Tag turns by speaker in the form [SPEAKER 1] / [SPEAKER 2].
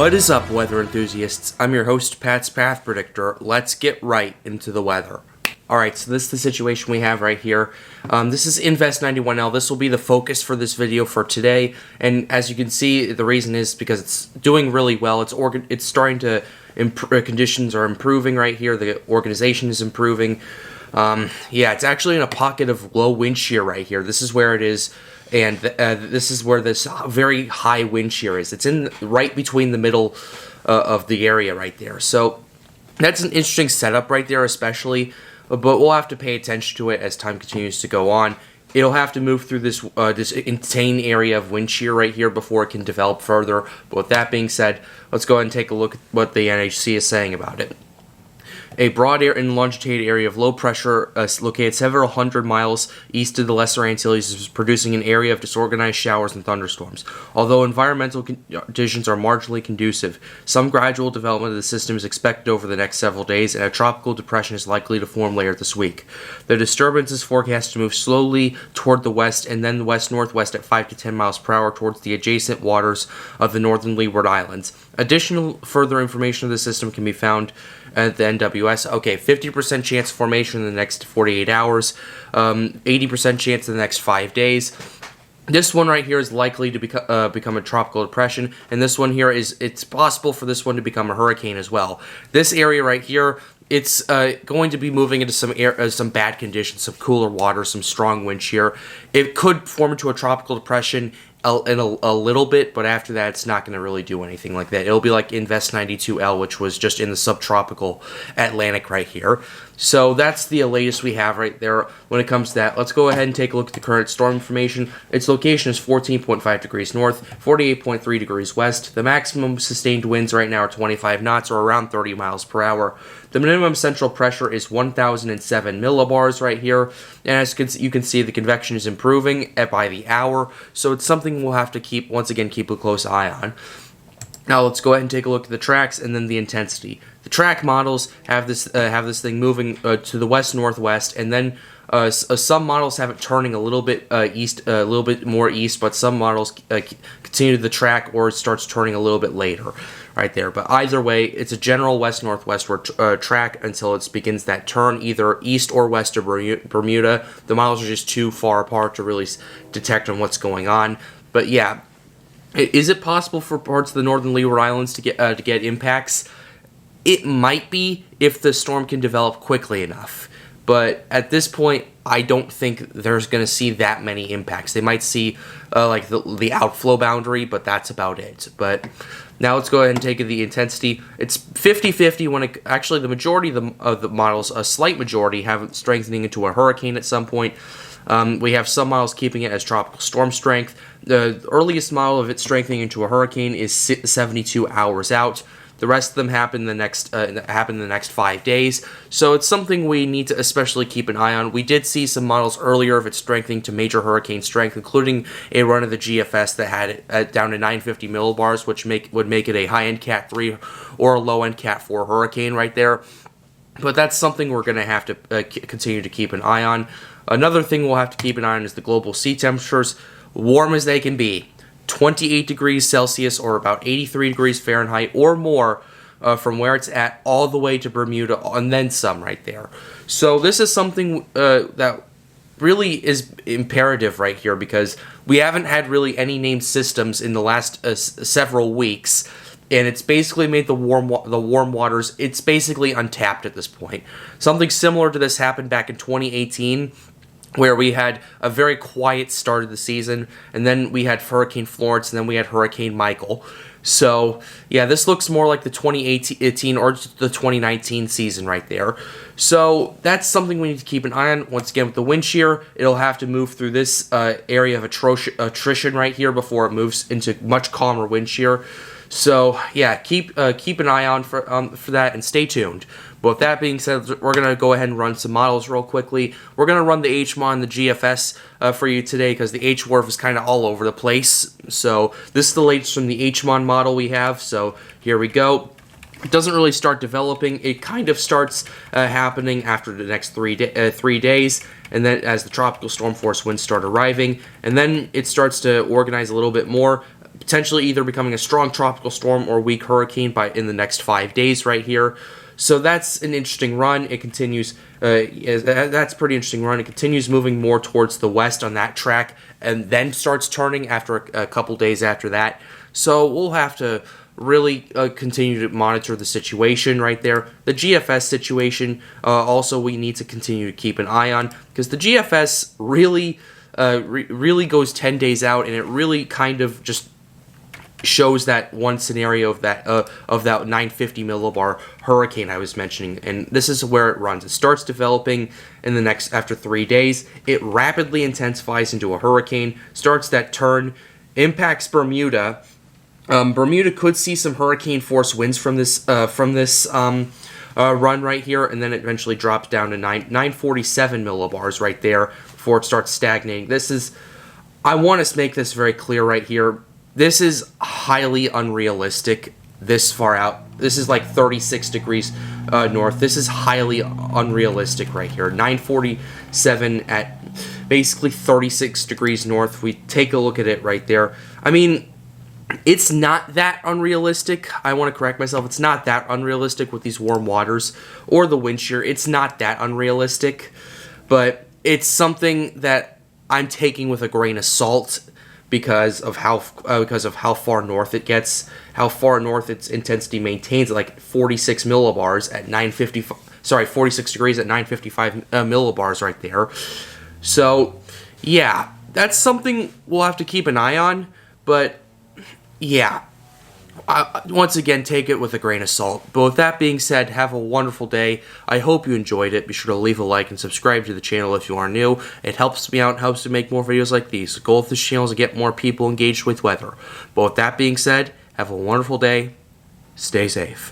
[SPEAKER 1] What is up, weather enthusiasts? I'm your host, Pat's Path Predictor. Let's get right into the weather. Alright, so this is the situation we have right here. This is Invest 91L. This will be the focus for this video for today. And as you can see, the reason is because it's doing really well. It's starting to conditions are improving right here. The organization is improving. Yeah, it's actually in a pocket of low wind shear right here. This is where it is. And this is where this very high wind shear is. It's in right between the middle of the area right there. So that's an interesting setup right there, especially. But we'll have to pay attention to it as time continues to go on. It'll have to move through this this insane area of wind shear right here before it can develop further. But with that being said, let's go ahead and take a look at what the NHC is saying about it. A broad and longitude area of low pressure located several hundred miles east of the Lesser Antilles is producing an area of disorganized showers and thunderstorms. Although environmental conditions are marginally conducive, some gradual development of the system is expected over the next several days, and a tropical depression is likely to form later this week. The disturbance is forecast to move slowly toward the west and then west-northwest at 5 to 10 miles per hour towards the adjacent waters of the northern Leeward Islands. Additional further information of the system can be found at the NWS. Okay, 50% chance of formation in the next 48 hours, 80% chance in the next 5 days. This one right here is likely to become a tropical depression, and this one here it's possible for this one to become a hurricane as well. This area right here, it's going to be moving into some bad conditions, some cooler water, some strong wind shear. It could form into a tropical depression in a little bit, but after that it's not going to really do anything like that. It'll be like Invest 92L, which was just in the subtropical Atlantic right here. So that's the latest we have right there when it comes to that. Let's go ahead and take a look at the current storm information. Its location is 14.5 degrees north, 48.3 degrees west. The maximum sustained winds right now are 25 knots, or around 30 miles per hour. The minimum central pressure is 1,007 millibars right here, and as you can see, the convection is improving by the hour, so it's something we'll have to keep a close eye on. Now let's go ahead and take a look at the tracks and then the intensity. The track models have this thing moving to the west-northwest, and then some models have it turning a little bit east, a little bit more east, but some models continue the track or it starts turning a little bit later, right there. But either way, it's a general west-northwestward track until it begins that turn either east or west of Bermuda. The models are just too far apart to really detect on what's going on. But yeah, is it possible for parts of the northern Leeward Islands to get impacts? It might be if the storm can develop quickly enough. But at this point, I don't think there's going to see that many impacts. They might see like the outflow boundary, but that's about it. But now let's go ahead and take the intensity. It's 50-50 when actually the majority of the models, a slight majority, have it strengthening into a hurricane at some point. We have some models keeping it as tropical storm strength. The earliest model of it strengthening into a hurricane is 72 hours out. The rest of them happen in the next 5 days. So it's something we need to especially keep an eye on. We did see some models earlier of it strengthening to major hurricane strength, including a run of the GFS that had it down to 950 millibars, which would make it a high-end Cat 3 or a low-end Cat 4 hurricane right there. But that's something we're going to have to continue to keep an eye on. Another thing we'll have to keep an eye on is the global sea temperatures, warm as they can be. 28 degrees Celsius or about 83 degrees Fahrenheit or more from where it's at all the way to Bermuda and then some right there. So this is something that really is imperative right here because we haven't had really any named systems in the last several weeks, and it's basically made the warm waters, it's basically untapped at this point. Something similar to this happened back in 2018, where we had a very quiet start of the season, and then we had Hurricane Florence, and then we had Hurricane Michael. So, yeah, this looks more like the 2018 or the 2019 season right there. So, that's something we need to keep an eye on. Once again, with the wind shear, it'll have to move through this area of attrition right here before it moves into much calmer wind shear. So, yeah, keep an eye on for that, and stay tuned. But with that being said, we're going to go ahead and run some models real quickly. We're going to run the HMON and the GFS for you today because the HWRF is kind of all over the place. So this is the latest from the HMON model we have. So here we go. It doesn't really start developing. It kind of starts happening after the next 3 days, and then as the tropical storm force winds start arriving, and then it starts to organize a little bit more. potentially either becoming a strong tropical storm or weak hurricane in the next 5 days right here. So that's an interesting run. It continues. That's a pretty interesting run. It continues moving more towards the west on that track, and then starts turning after a couple days after that. So we'll have to really continue to monitor the situation right there. The GFS situation also we need to continue to keep an eye on, because the GFS really really goes 10 days out, and it really kind of just shows that one scenario of that 950 millibar hurricane I was mentioning, and this is where it runs. It starts developing after 3 days. It rapidly intensifies into a hurricane, starts that turn, impacts Bermuda. Bermuda could see some hurricane force winds from this run right here, and then it eventually drops down to 947 millibars right there before it starts stagnating. I want to make this very clear right here. This is highly unrealistic this far out. This is like 36 degrees north. This is highly unrealistic right here. 947 at basically 36 degrees north. We take a look at it right there. I mean, it's not that unrealistic. I want to correct myself. It's not that unrealistic with these warm waters or the wind shear. It's not that unrealistic, but it's something that I'm taking with a grain of salt because of how far north it gets, how far north its intensity maintains at like 46 millibars at 46 degrees at 955 millibars right there. So, yeah, that's something we'll have to keep an eye on, but yeah, once again, take it with a grain of salt. But with that being said, have a wonderful day. I hope you enjoyed it. Be sure to leave a like and subscribe to the channel if you are new. It helps me out and helps to make more videos like these. The goal of this channel is to get more people engaged with weather. But with that being said, have a wonderful day. Stay safe.